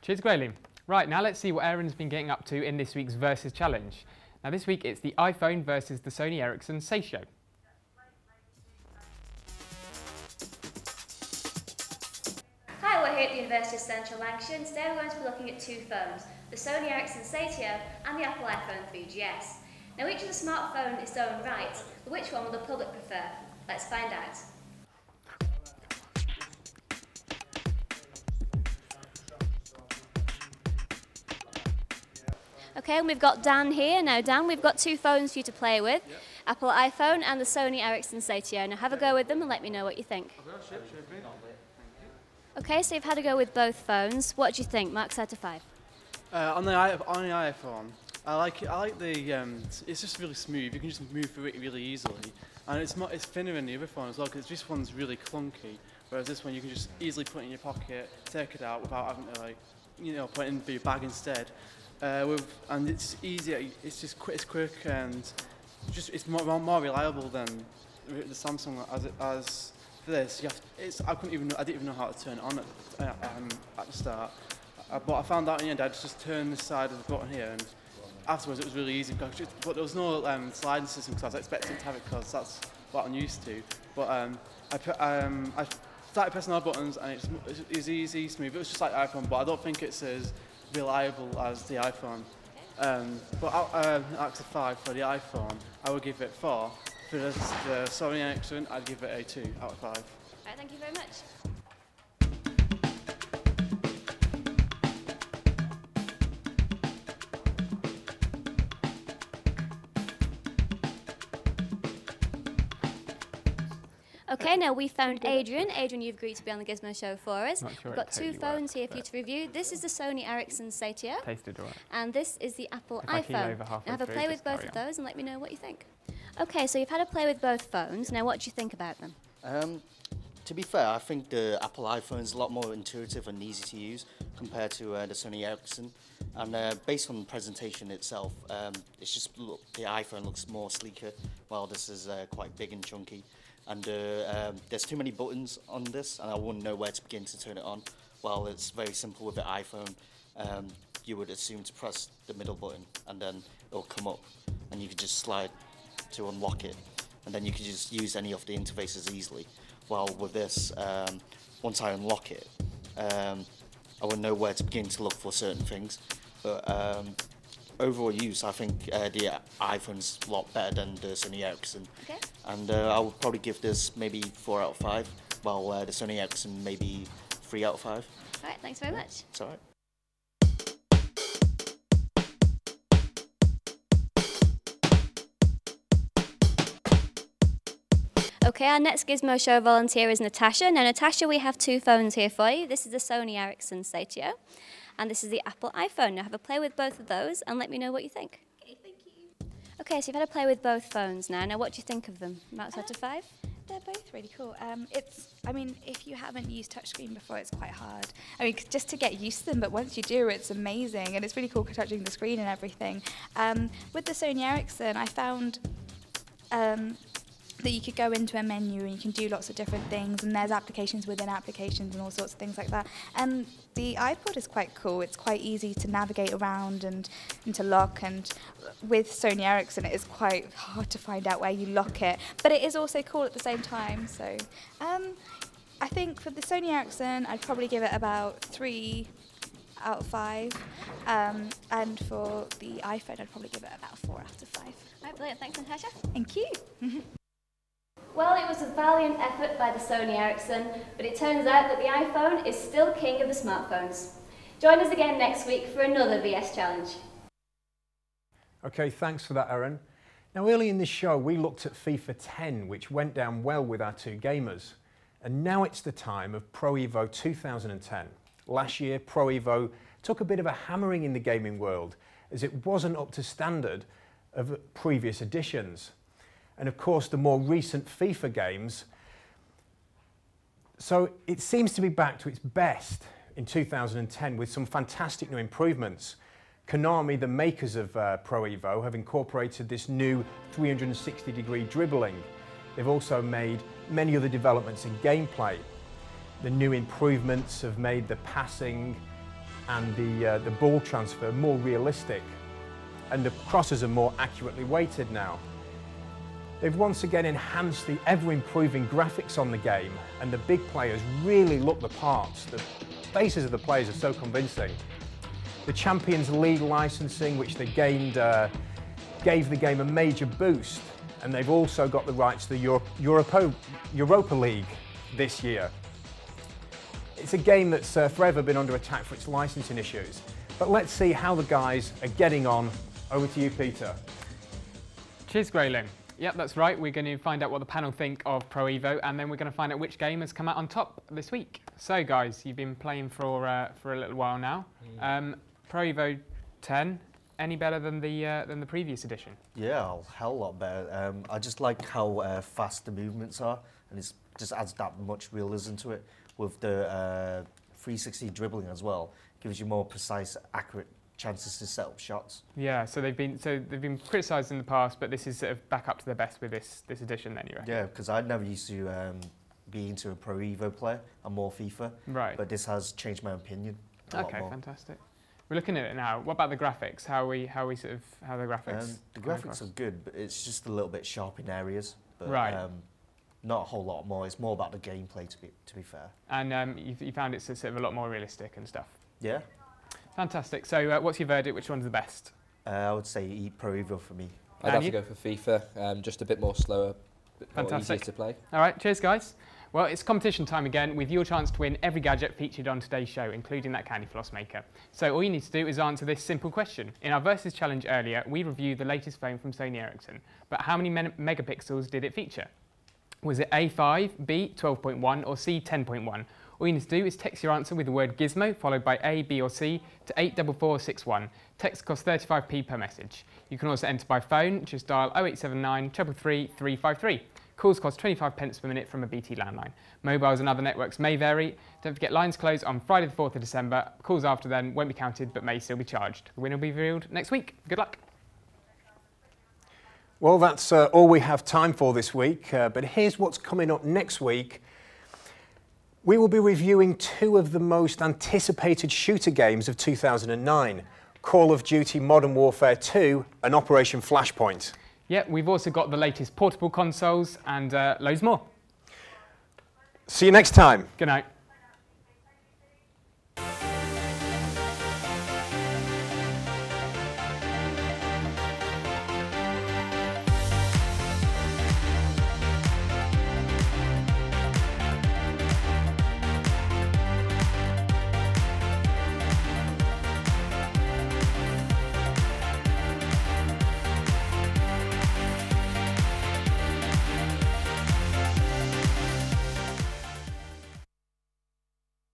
Cheers, Graylin. Right, now let's see what Aaron's been getting up to in this week's Versus Challenge. Now this week it's the iPhone versus the Sony Ericsson Satio. Hi, we're here at the University of Central Lancashire, and today we're going to be looking at two phones, the Sony Ericsson Satio and the Apple iPhone 3GS. Now each of the smartphone is its own right, but which one will the public prefer? Let's find out. Okay, and we've got Dan here. Now Dan, we've got two phones for you to play with, Apple iPhone and the Sony Ericsson Satio. Now have a go with them and let me know what you think. Okay, so you've had a go with both phones. What do you think? Marks out of 5. On the iPhone, I like the it's just really smooth. You can just move through it really easily, and it's thinner than the other phone as well, because this one's really clunky. Whereas this one you can just easily put in your pocket, take it out without having to put it in your bag instead. And it's easier. It's just it's quick and it's more reliable than the Samsung as this. I didn't even know how to turn it on at the start. But I found out in the end I just turned the side of the button here, and afterwards it was really easy. But there was no sliding system because I was expecting to have it, because that's what I'm used to. But I started pressing all the buttons and it was easy, smooth. It was just like the iPhone, but I don't think it's as reliable as the iPhone. But out of 5 for the iPhone, I would give it 4. For the Sony Ericsson, I'd give it a 2 out of 5. Right, thank you very much. Okay, now we found Adrian. Adrian, you've agreed to be on the Gizmo show for us. We've got two phones here for you to review. This is the Sony Ericsson Satio. Tasted all right. And this is the Apple iPhone. Now have a play with both of those and let me know what you think. Okay, so you've had a play with both phones. Now what do you think about them? To be fair, I think the Apple iPhone is a lot more intuitive and easy to use compared to the Sony Ericsson. And based on the presentation itself, it's just the iPhone looks more sleeker, while this is quite big and chunky. And there's too many buttons on this, and I wouldn't know where to begin to turn it on. While it's very simple with the iPhone, you would assume to press the middle button, and then it'll come up, and you could just slide to unlock it, and then you could just use any of the interfaces easily. While with this, once I unlock it, I wouldn't know where to begin to look for certain things. But overall use, I think the iPhone's a lot better than the Sony Ericsson. Okay. And I would probably give this maybe 4 out of 5, while the Sony Ericsson maybe 3 out of 5. All right, thanks very much. It's all right. Okay, our next Gizmo Show volunteer is Natasha. Now Natasha, we have two phones here for you. This is the Sony Ericsson Satio, and this is the Apple iPhone. Now have a play with both of those and let me know what you think. Okay, thank you. Okay, so you've had a play with both phones now. Now what do you think of them? Marks out of 5? They're both really cool. I mean, if you haven't used touchscreen before, it's quite hard. I mean, just to get used to them, but once you do, it's amazing, and it's really cool touching the screen and everything. With the Sony Ericsson, I found that you could go into a menu and you can do lots of different things, and there's applications within applications and all sorts of things like that. And the iPod is quite cool. It's quite easy to navigate around and to lock, and with Sony Ericsson it is quite hard to find out where you lock it, but it is also cool at the same time. So I think for the Sony Ericsson I'd probably give it about 3 out of 5, and for the iPhone I'd probably give it about 4 out of 5. Right, brilliant. Thanks, Natasha. Thank you. Well, it was a valiant effort by the Sony Ericsson, but it turns out that the iPhone is still king of the smartphones. Join us again next week for another VS Challenge. Okay, thanks for that, Aaron. Now, early in this show, we looked at FIFA 10, which went down well with our two gamers. And now it's the time of Pro Evo 2010. Last year, Pro Evo took a bit of a hammering in the gaming world, as it wasn't up to standard of previous editions. And of course the more recent FIFA games. So it seems to be back to its best in 2010 with some fantastic new improvements. Konami, the makers of Pro Evo, have incorporated this new 360-degree dribbling. They've also made many other developments in gameplay. The new improvements have made the passing and the ball transfer more realistic, and the crosses are more accurately weighted now. They've once again enhanced the ever-improving graphics on the game, and the big players really look the parts. The faces of the players are so convincing. The Champions League licensing, which they gained, gave the game a major boost, and they've also got the rights to the Europa League this year. It's a game that's forever been under attack for its licensing issues. But let's see how the guys are getting on. Over to you, Peter. Cheers, Grayling. Yep, that's right. We're going to find out what the panel think of Pro Evo, and then we're going to find out which game has come out on top this week. So, guys, you've been playing for a little while now. Pro Evo 10, any better than the previous edition? Yeah, a hell lot better. I just like how fast the movements are, and it just adds that much realism to it. With the 360 dribbling as well, gives you more precise, accurate chances to set up shots. Yeah, so they've been criticised in the past, but this is sort of back up to their best with this edition, then, you reckon? Yeah, because I never used to be into a Pro Evo player. I'm more FIFA. Right. But this has changed my opinion a lot more. Okay, fantastic. We're looking at it now. What about the graphics? How the graphics? The graphics are good, but it's just a little bit sharp in areas. But, right. Not a whole lot more. It's more about the gameplay, to be fair. And you found it's sort of a lot more realistic and stuff. Yeah. Fantastic. So, what's your verdict? Which one's the best? I would say Pro Evo for me. I'd have to go for FIFA. Just a bit more slower, a bit more easier to play. All right. Cheers, guys. Well, it's competition time again, with your chance to win every gadget featured on today's show, including that candy floss maker. So all you need to do is answer this simple question. In our Versus challenge earlier, we reviewed the latest phone from Sony Ericsson, but how many megapixels did it feature? Was it A5, B 12.1 or C 10.1? All you need to do is text your answer with the word Gizmo followed by A, B or C to 84461. Text costs 35p per message. You can also enter by phone, just dial 0879 333 353. Calls cost 25 pence per minute from a BT landline. Mobiles and other networks may vary. Don't forget lines close on Friday the 4th of December. Calls after then won't be counted but may still be charged. The winner will be revealed next week. Good luck. Well, that's all we have time for this week, but here's what's coming up next week. We will be reviewing two of the most anticipated shooter games of 2009, Call of Duty Modern Warfare 2 and Operation Flashpoint. Yeah, we've also got the latest portable consoles and loads more. See you next time. Good night.